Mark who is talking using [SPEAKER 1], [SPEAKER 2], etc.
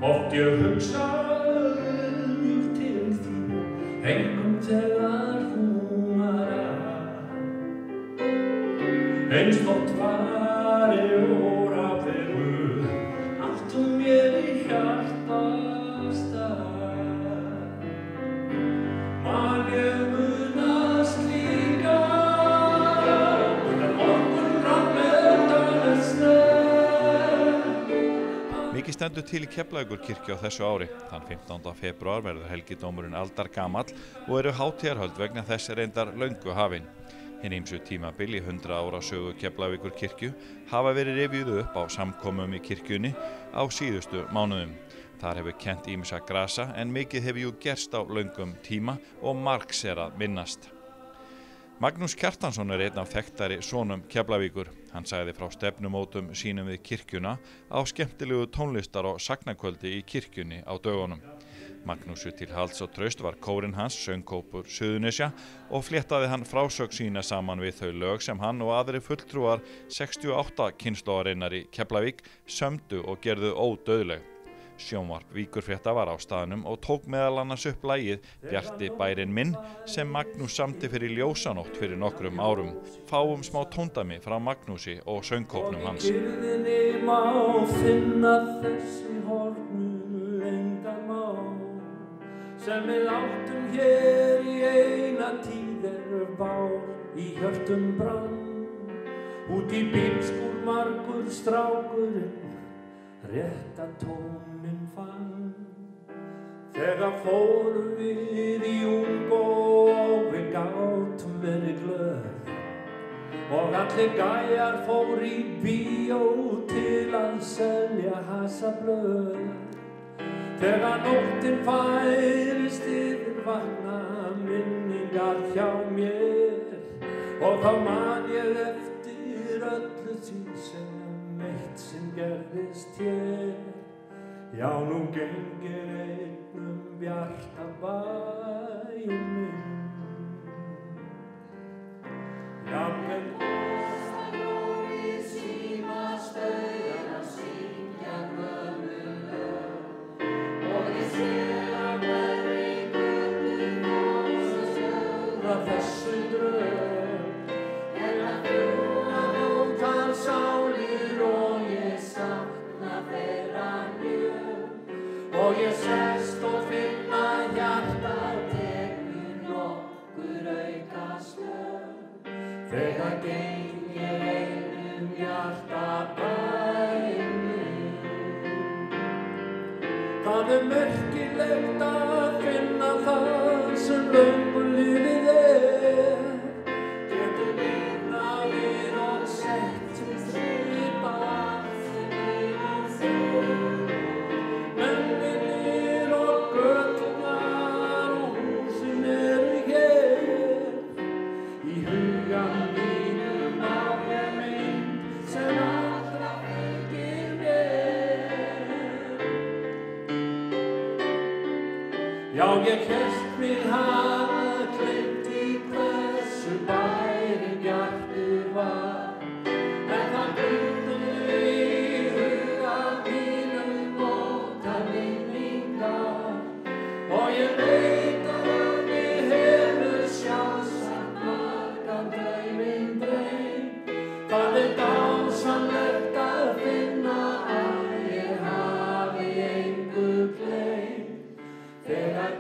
[SPEAKER 1] Oft ég hugsa til þín, einkum þegar hún var eins þótt fari órafegu, áttu mér í hjartastað. Man ég munast líka, morgun rann með dagsnæð.
[SPEAKER 2] Mikið stendur til í Keflavíkurkirkju á þessu ári. Þann 15. febrúar verður helgidómurinn aldargamall og eru hátíðarhöld vegna þess reyndar löngu hafin. Hin ýmsu tímabil í 100 ára sögu Keflavíkurkirkju hafa verið rifjuð upp á samkomum í kirkjunni á síðustu mánuðum. Þar hefur kennt ýmsa grasa en mikið hefur jú gerst á löngum tíma og margs að minnast. Magnús Kjartansson einn af þekktari sonum Keflavíkur. Hann sagði frá stefnumótum sínum við kirkjuna á skemmtilegu tónlistar- og sagnakvöldi í kirkjunni á dögunum. Magnúsu til halds og traust var kórinn hans, söngkópur Suðurnesja, og fléttaði hann frásögn sína saman við þau lög sem hann og aðrir fulltrúar 68 kynslóðarinnar í Keflavík sömdu og gerðu ódauðleg. Sjónvarp Víkurfrétta var á staðnum og tók meðal annars upp lagið Bjarti bærinn minn sem Magnús samdi fyrir ljósanótt fyrir nokkrum árum. Fáum smá tóndæmi frá Magnúsi og söngkópnum hans.
[SPEAKER 1] Sem við áttum hér í eina tíð bár í hjörtum brann. Út í bílskúr margur strákurinn rétta tóninn fann. Þegar fórum við í Ungó og við gátum verið glöð. Og allir gæjar fór í bíó til að selja hasablöð. Þegar nóttin færist yfir vakna minningar hjá mér og þá man ég eftir öllu því sem eitt sem gerðist hér. Já, nú gengir einn bjarta bæinn minn. Jafnvel í símastöðin að syngja gömul lög. Og ég sé að hverri gömlu nótt þessu drög að fljúga nótar sálir og ég sakna þeirra mjög. Og ég sest og finna hjartað tekur nokkur auka slög. Þegar geng ég einum hjarta bæinn minn. Það merkilegt að finna það sem löngu lífið getur lifnað við og sett svipað sem mennirnir og göturnar og húsin eru hér. Í huga mínum á ég mynd sem allra fylgir mér. Já, ég hélt mig hafa gleymt í hversu bærinn bjartur var. En það bundu í huga mínum móta minningar. Og ég veit að mig hefur sjálfsagt margan drauminn dreymt. Það dásamlegt að finna að ég hafi engu gleymt. Þegar